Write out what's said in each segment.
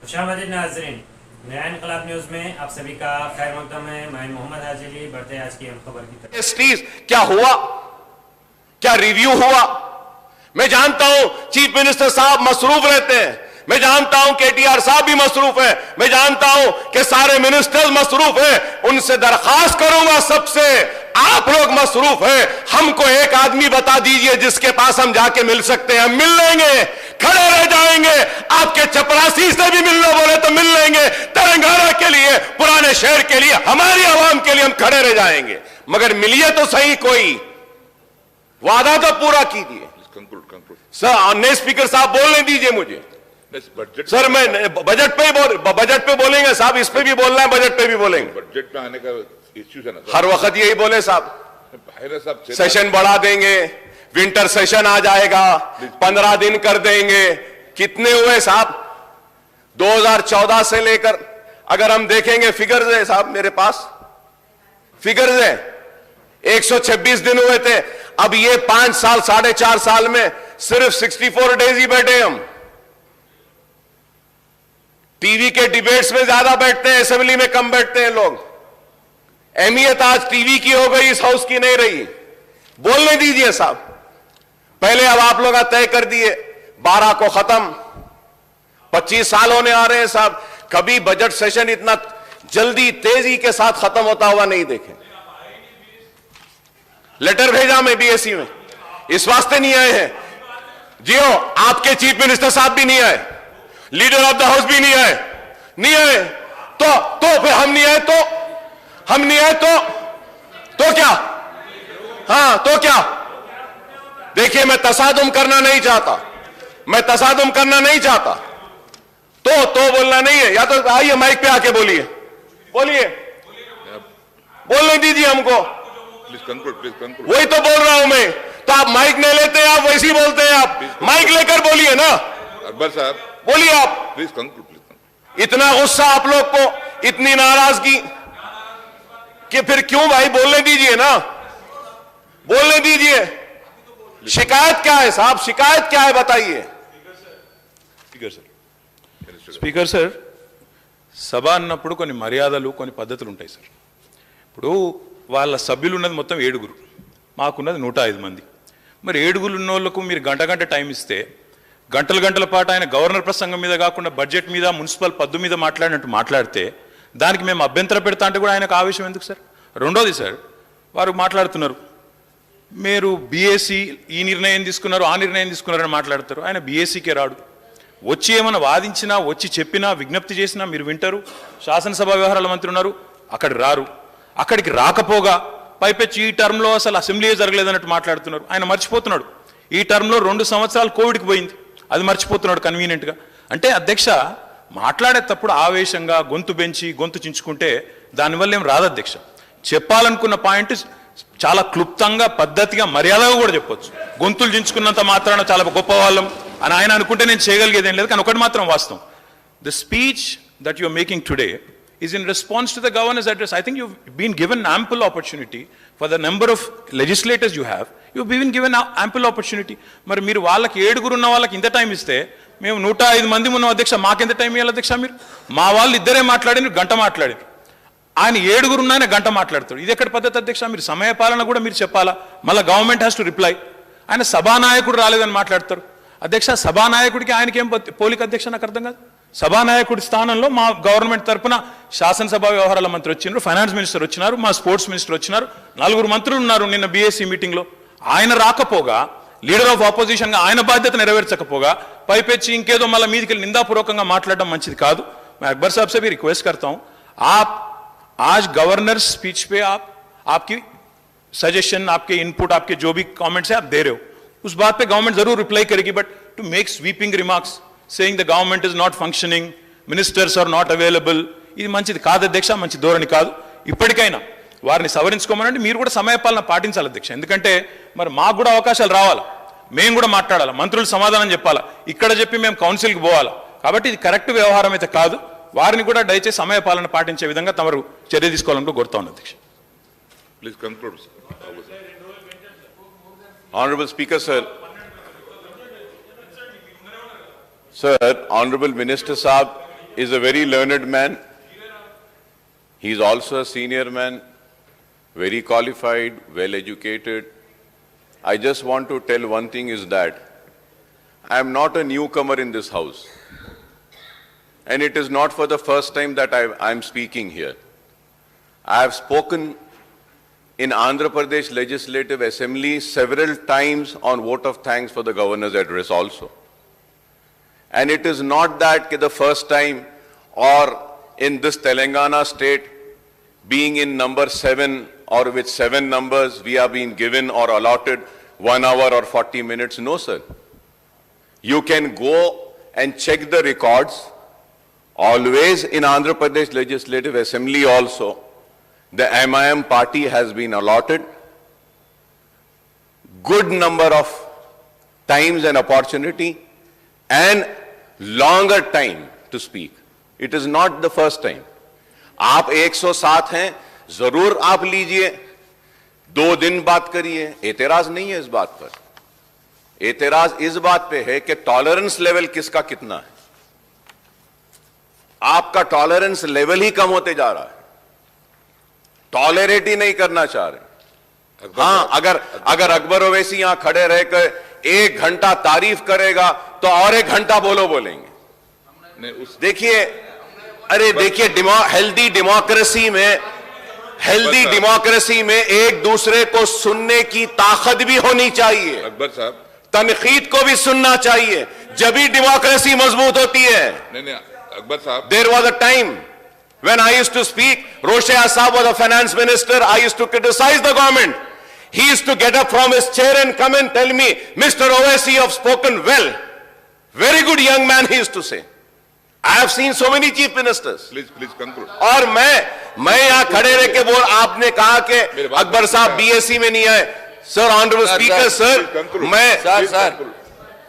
खुशामदीद नाज़रीन, नया इनकलाब न्यूज में आप सभी का खैर मकदम है। मैं मोहम्मद हाजिली बढ़ते आज की अहम खबर की तरफ। क्या हुआ, क्या रिव्यू हुआ? मैं जानता हूं चीफ मिनिस्टर साहब मसरूफ रहते हैं, मैं जानता हूं केटीआर साहब भी मसरूफ है, मैं जानता हूं कि सारे मिनिस्टर्स मसरूफ हैं। उनसे दरखास्त करूंगा सबसे, आप लोग मसरूफ हैं, हमको एक आदमी बता दीजिए जिसके पास हम जाके मिल सकते हैं। हम मिल लेंगे, खड़े रह जाएंगे, आपके चपरासी से भी मिलना बोले तो मिल लेंगे। तेलंगाना के लिए, पुराने शहर के लिए, हमारी आवाम के लिए हम खड़े रह जाएंगे, मगर मिलिए तो सही, कोई वादा तो पूरा कीजिए। सर, नए स्पीकर साहब बोलने दीजिए मुझे। सर, मैं बजट पे बोलेंगे साहब, इस पे भी बोलना है, बजट पे भी बोलेंगे। बजट में आने का इश्यू है ना, हर वक्त यही बोले साहब, सेशन बढ़ा देंगे, विंटर सेशन आ जाएगा, 15 दिन कर देंगे। कितने हुए साहब 2014 से लेकर? अगर हम देखेंगे फिगर्स है साहब, मेरे पास फिगर्स है, 126 दिन हुए थे। अब ये 5 साल 4.5 साल में सिर्फ 64 डेज ही बैठे हम। टीवी के डिबेट्स में ज्यादा बैठते हैं, असेंबली में कम बैठते हैं लोग। अहमियत आज टीवी की हो गई, इस हाउस की नहीं रही। बोलने दीजिए साहब। पहले अब आप लोग तय कर दिए 12 को खत्म, 25 साल होने आ रहे हैं साहब, कभी बजट सेशन इतना जल्दी तेजी के साथ खत्म होता हुआ नहीं देखे। लेटर भेजा मैं बीएससी में, इस वास्ते नहीं आए हैं जियो, आपके चीफ मिनिस्टर साहब भी नहीं आए, लीडर ऑफ द हाउस भी नहीं आए, तो फिर हम नहीं आए तो क्या? हाँ तो क्या? देखिए, मैं तसादुम करना नहीं चाहता, तो बोलना नहीं है, या तो आइए माइक पे आके बोलिए, बोलने दीजिए हमको। Please conclude. वही तो बोल रहा हूं मैं, तो आप माइक नहीं लेते हैं, आप वैसे ही बोलते हैं। आप माइक लेकर बोलिए ना। अकबर साहब बोलिए आप। Please conclude. इतना गुस्सा आप लोग को, इतनी नाराजगी कि फिर क्यों भाई? बोलने दीजिए ना, बोलने दीजिए। शिकायत क्या है साहब, शिकायत क्या है बताइए। స్పీకర్ సార్, సభ అన్నప్పుడు కొన్ని మర్యాదలు, కొన్ని పద్ధతులు ఉంటాయి సార్. ఇప్పుడు వాళ్ళ సభ్యులు ఉన్నది మొత్తం 7, మాకున్నది 105 మంది. మరి 7 ఉన్న వాళ్ళకు మీరు గంట టైం ఇస్తే, గంటల పాటు ఆయన గవర్నర్ ప్రసంగం మీద కాకుండా బడ్జెట్ మీద, మున్సిపల్ పద్దు మీద మాట్లాడినట్టు మాట్లాడితే దానికి మేము అభ్యంతర పెడతా అంటే కూడా ఆయనకు ఆవేశం ఎందుకు సార్? రెండోది సార్, వారు మాట్లాడుతున్నారు మీరు బీఏసీ ఈ నిర్ణయం తీసుకున్నారు, ఆ నిర్ణయం తీసుకున్నారని మాట్లాడతారు. ఆయన బీఏసీకే రాడు. వచ్చి ఏమైనా వాదించినా, వచ్చి చెప్పినా, విజ్ఞప్తి చేసినా మీరు వింటారు. శాసనసభ వ్యవహారాల మంత్రి ఉన్నారు, అక్కడికి రారు. అక్కడికి రాకపోగా పైపెచ్చి ఈ టర్మ్లో అసలు అసెంబ్లీయే జరగలేదన్నట్టు మాట్లాడుతున్నారు. ఆయన మర్చిపోతున్నాడు ఈ టర్మ్లో 2 సంవత్సరాలు కోవిడ్కి పోయింది, అది మర్చిపోతున్నాడు కన్వీనియంట్గా. అంటే అధ్యక్ష, మాట్లాడేటప్పుడు ఆవేశంగా గొంతు పెంచి గొంతు చించుకుంటే దానివల్ల ఏం రాదు అధ్యక్ష. చెప్పాలనుకున్న పాయింట్ చాలా క్లుప్తంగా, పద్ధతిగా, మర్యాదగా కూడా చెప్పొచ్చు. గొంతులు చించుకున్నంత మాత్రాన చాలా గొప్ప వాళ్ళం అని ఆయన అనుకుంటే నేను చేయగలిగేది ఏం లేదు. కానీ ఒకటి మాత్రం వాస్తవం, the speech that you are making today is in response to the governor's address. I think you've been given ample opportunity for the number of legislators you have. You've been given ample opportunity. మరి మీరు వాళ్ళకి 7 ఉన్న వాళ్ళకి ఇంత time ఇస్తే, మేము 105 మంది ఉన్నాం అధ్యక్ష, మాకెంత టైం ఇవ్వాలి అధ్యక్ష? మీరు మా వాళ్ళు ఇద్దరే మాట్లాడినారు, గంట మాట్లాడారు. ఆయన 7 ఉన్న ఆయన గంట మాట్లాడతాడు. ఇది ఎక్కడ పద్ధతి అధ్యక్ష? మీరు సమయపాలన కూడా మీరు చెప్పాలా? మళ్ళీ గవర్నమెంట్ హ్యాస్ టు రిప్లై. ఆయన సభానాయకుడు రాలేదని మాట్లాడతారు అధ్యక్ష. సభానాయకుడికి ఆయనకేం పోలిక అధ్యక్ష? నాకు అర్థం కాదు. సభానాయకుడి స్థానంలో మా గవర్నమెంట్ తరఫున శాసనసభ వ్యవహారాల మంత్రి వచ్చినారు, ఫైనాన్స్ మినిస్టర్ వచ్చినారు, మా స్పోర్ట్స్ మినిస్టర్ వచ్చినారు, 4 మంత్రులు ఉన్నారు నిన్న బీఎస్సీ మీటింగ్లో. ఆయన రాకపోగా, లీడర్ ఆఫ్ ఆపోజిషన్గా ఆయన బాధ్యత నెరవేర్చకపోగా పైపెచ్చి ఇంకేదో మళ్ళీ మీదికి నిందాపూర్వకంగా మాట్లాడడం మంచిది కాదు. मैं अकबर साहब से भी रिक्वेस्ट करता हूं, आप आज गवर्नर स्पीच पे आपकी सजेशन, आपके इनपुट, आपके जो भी कमेंट्स है आप दे रहे हो, उस बात पे गवर्नमेंट जरूर रिप्लाई करेगी. But to make sweeping remarks saying the government is not functioning, ministers are not available, ఇది మంచిది కాదు అధ్యక్ష, మంచి ధోరణి కాదు. ఇప్పటికైనా వారిని సవరించుకోమనండి. మీరు కూడా సమయపాలన పాటించాలి అధ్యక్ష. ఎందుకంటే మరి మాకు కూడా అవకాశాలు రావాలా, మేము కూడా మాట్లాడాలా, మంత్రులు సమాధానం చెప్పాలా, ఇక్కడ చెప్పి మేము కౌన్సిల్కి పోవాలా. కాబట్టి ఇది కరెక్ట్ వ్యవహారం అయితే కాదు. వారిని కూడా దయచేసి సమయపాలన పాటించే విధంగా తమరు చర్య తీసుకోవాలని కోరుతా ఉన్నాను అధ్యక్ష. Please conclude. Honorable Speaker sir, Sir, Honorable Minister Saab, is a very learned man. He is also a senior man, very qualified, well educated. I just want to tell one thing is that I am not a newcomer in this house. And it is not for the first time that I am speaking here. I have spoken in Andhra Pradesh Legislative Assembly several times on vote of thanks for the governor's address also. And it is not that the first time or in this Telangana state being in number 7 or with 7 numbers we are being given or allotted 1 hour or 40 minutes. No, sir. You can go and check the records. Always in Andhra Pradesh Legislative Assembly also, the MIM party has been allotted good number of times and opportunity and longer time to speak. It is not the first time. आप 107 हैं, जरूर आप लीजिए, 2 दिन बात करिए, एतराज नहीं है इस बात पर। एतराज इस बात पे है कि टॉलरेंस लेवल किसका कितना है। आपका टॉलरेंस लेवल ही कम होते जा रहा है, टॉलरेट ही नहीं करना चाह रहे। हां, अगर अकबर ओवैसी यहां खड़े रहकर 1 घंटा तारीफ करेगा तो और 1 घंटा बोलेंगे। देखिए, अरे देखिए, हेल्दी डेमोक्रेसी में एक दूसरे को सुनने की ताकत भी होनी चाहिए। अकबर साहब, तनकीद को भी सुनना चाहिए, जब ही डेमोक्रेसी मजबूत होती है। नहीं, अकबर साहब, There was a time when I used to speak, Roshea Saab was the finance minister, I used to criticize the government. He used to get up from his chair and come and tell me, Mr. Owaisi, you have spoken well. Very good young man, he used to say. I have seen so many chief ministers. Please conclude. और मैं यहाँ खड़े रह के बोल, आपने कहा कि अकबर साहब BSc में नहीं आए। Sir, honorable speaker, sir, मैं Sir.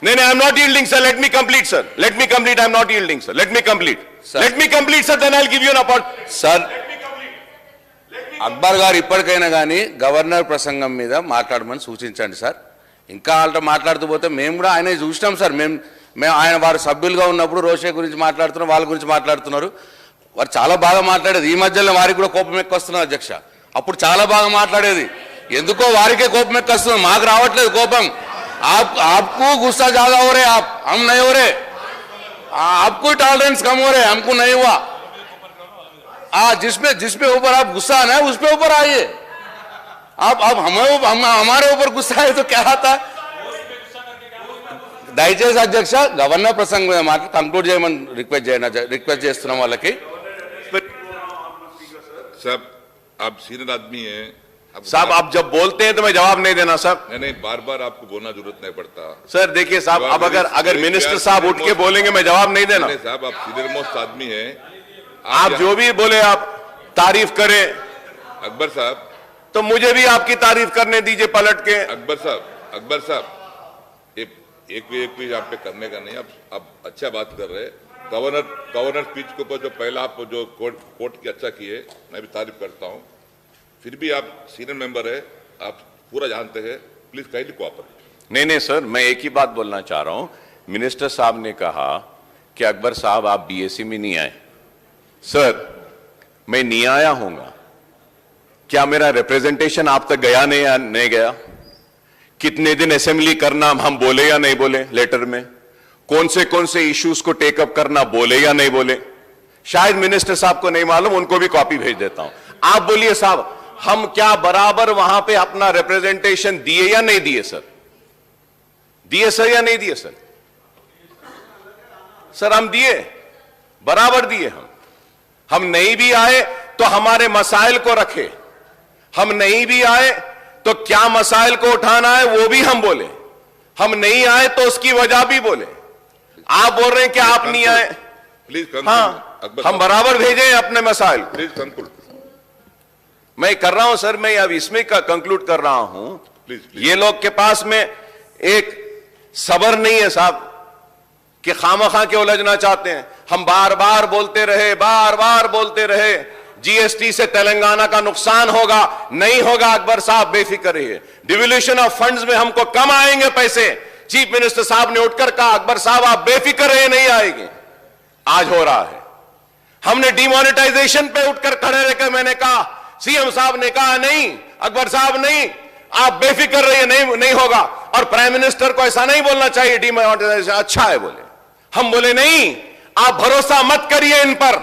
नहीं, I'm not yielding, sir. Let me complete, sir. Let me complete. I'm not yielding, sir. Let me complete. Sir. Let me complete, sir. Then I'll give you an opportunity. Sir, Akbar గారు ఇప్పటికైనా కానీ governor ప్రసంగం మీద మాట్లాడమని సూచించండి sir. ఇంకా వాళ్ళతో మాట్లాడుతూ పోతే మేము కూడా ఆయన చూసినాం సార్. మేము ఆయన వారు సభ్యులుగా ఉన్నప్పుడు రోషే గురించి మాట్లాడుతున్నారు, వాళ్ళ గురించి మాట్లాడుతున్నారు. వారు చాలా బాగా మాట్లాడేది. ఈ మధ్యలో వారికి కూడా కోపం ఎక్కువస్తున్నారు అధ్యక్ష. అప్పుడు చాలా బాగా మాట్లాడేది. ఎందుకో వారికే కోపం ఎక్కువస్తుంది, మాకు రావట్లేదు కోపం. आपको गुस्सा ज्यादा हो रहे, हम नहीं हो रहे। आपको टॉलरेंस कम हो रहे, हमको नहीं हुआ। जिसपे ऊपर आप गुस्सा आना है उस पे ऊपर आइए। आप हमारे ऊपर गुस्सा है तो क्या आता है। దయచేసి అధ్యక్ష గవర్నర్ ప్రసంగం మీద మాట కంక్లూడ్ చేయమని రిక్వెస్ట్ చేస్తున్నాం వాళ్ళకి। साहब, आप सीनियर आदमी हैं। साहब, आप जब बोलते हैं तो मैं जवाब नहीं देना साहब। नहीं, बार आपको बोलना जरूरत नहीं पड़ता। सर देखिए साहब, अब अगर मिनिस्टर साहब उठ के बोलेंगे मैं जवाब नहीं देना। नहीं साहब, आप सीनियर मोस्ट आदमी हैं। आप जो भी बोले आप तारीफ करें। अकबर साहब, तो मुझे भी आपकी तारीफ करने दीजिए पलट के। अकबर साहब, एक भी आप पे करने का नहीं। आप अच्छा बात कर रहे हैं। गवर्नर स्पीच के ऊपर जो पहला आप जो कोर्ट की अच्छा किए, मैं भी तारीफ करता हूं। फिर भी आप सीनियर मेंबर है, आप पूरा जानते हैं। Please kindly cooperate. नहीं सर, मैं एक ही बात बोलना चाह रहा हूं। मिनिस्टर साहब ने कहा कि अकबर साहब आप BSc में नहीं आए। सर, मैं नहीं आया हूंगा, क्या मेरा रिप्रेजेंटेशन आप तक गया नहीं गया? कितने दिन असेंबली करना हम बोले या नहीं बोले लेटर में? कौन से इश्यूज को टेकअप करना बोले या नहीं बोले? शायद मिनिस्टर साहब को नहीं मालूम, उनको भी कॉपी भेज देता हूं। आप बोलिए साहब, हम क्या बराबर वहां पे अपना रिप्रेजेंटेशन दिए या नहीं दिए सर? दिए सर या नहीं दिए सर? सर हम दिए, बराबर दिए। हम नहीं भी आए तो हमारे मसाइल को रखे। हम नहीं भी आए तो क्या मसाइल को उठाना है वो भी हम बोले। हम नहीं आए तो उसकी वजह भी बोले। आप बोल रहे हैं कि आप नहीं आए। प्लीज, हाँ, हम बराबर भेजे अपने मसाइल। Please conclude. मैं कर रहा हूं सर, मैं अब इसमें कंक्लूड कर रहा हूं। प्लीज। ये लोग के पास में एक सबर नहीं है साहब कि खामखा के उलझना चाहते हैं। हम बार बार बोलते रहे GST से तेलंगाना का नुकसान होगा, नहीं होगा। अकबर साहब बेफिक्र रहिए, डिवोल्यूशन ऑफ फंड्स में हमको कम आएंगे पैसे। चीफ मिनिस्टर साहब ने उठकर कहा अकबर साहब आप बेफिक्र रहिए, नहीं आएंगे। आज हो रहा है। हमने डिमोनेटाइजेशन पे उठकर खड़े रहकर मैंने कहा, सीएम साहब ने कहा नहीं, अकबर साहब नहीं, आप बेफिक्र रहिए, नहीं होगा। और प्राइम मिनिस्टर को ऐसा नहीं बोलना चाहिए डिमोनेटाइजेशन अच्छा है बोले। हम बोले नहीं, आप भरोसा मत करिए इन पर,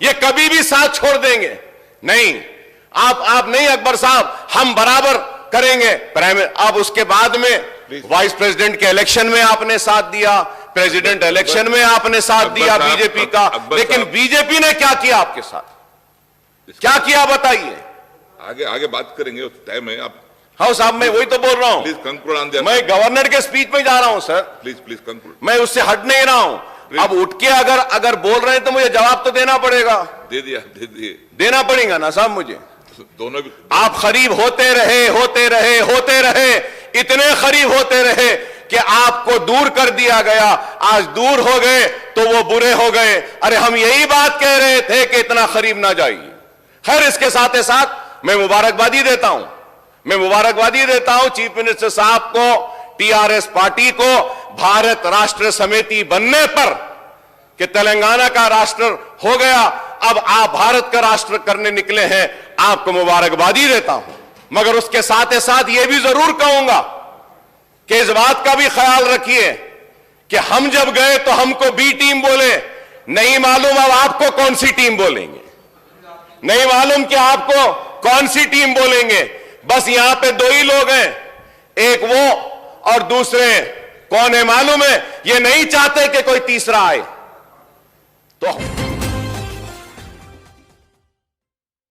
ये कभी भी साथ छोड़ देंगे नहीं। आप नहीं अकबर साहब, हम बराबर करेंगे। अब उसके बाद में वाइस प्रेसिडेंट के इलेक्शन में आपने साथ दिया, प्रेसिडेंट इलेक्शन में आपने साथ दिया बीजेपी का, लेकिन बीजेपी ने क्या किया आपके साथ, क्या किया बताइए। आगे बात करेंगे, टाइम है। आप हाँ साहब, मैं वही तो बोल रहा हूं। प्लीज कंक्लूड ऑन द, मैं गवर्नर के स्पीच में जा रहा हूं सर। Please conclude. मैं उससे हट नहीं रहा हूं। अब उठ के अगर बोल रहे हैं तो मुझे जवाब तो देना पड़ेगा। दे दिए देना पड़ेगा ना साहब मुझे। दोनों भी आप करीब होते रहे, इतने करीब होते रहे कि आपको दूर कर दिया गया। आज दूर हो गए तो वो बुरे हो गए। अरे हम यही बात कह रहे थे कि इतना करीब ना जाइए। खैर, इसके साथ ही साथ मैं मुबारकबादी देता हूं चीफ मिनिस्टर साहब को, टीआरएस पार्टी को भारत राष्ट्र समिति बनने पर, कि तेलंगाना का राष्ट्र हो गया, अब आप भारत का राष्ट्र करने निकले हैं, आपको मुबारकबादी देता हूं। मगर उसके साथ ही साथ यह भी जरूर कहूंगा कि इस बात का भी ख्याल रखिए कि हम जब गए तो हमको बी टीम बोले, नहीं मालूम अब आपको कौन सी टीम बोलेंगे, नहीं मालूम कि आपको कौन सी टीम बोलेंगे। बस यहां पे दो ही लोग हैं, एक वो और दूसरे कौन है मालूम है। ये नहीं चाहते कि कोई तीसरा आए। तो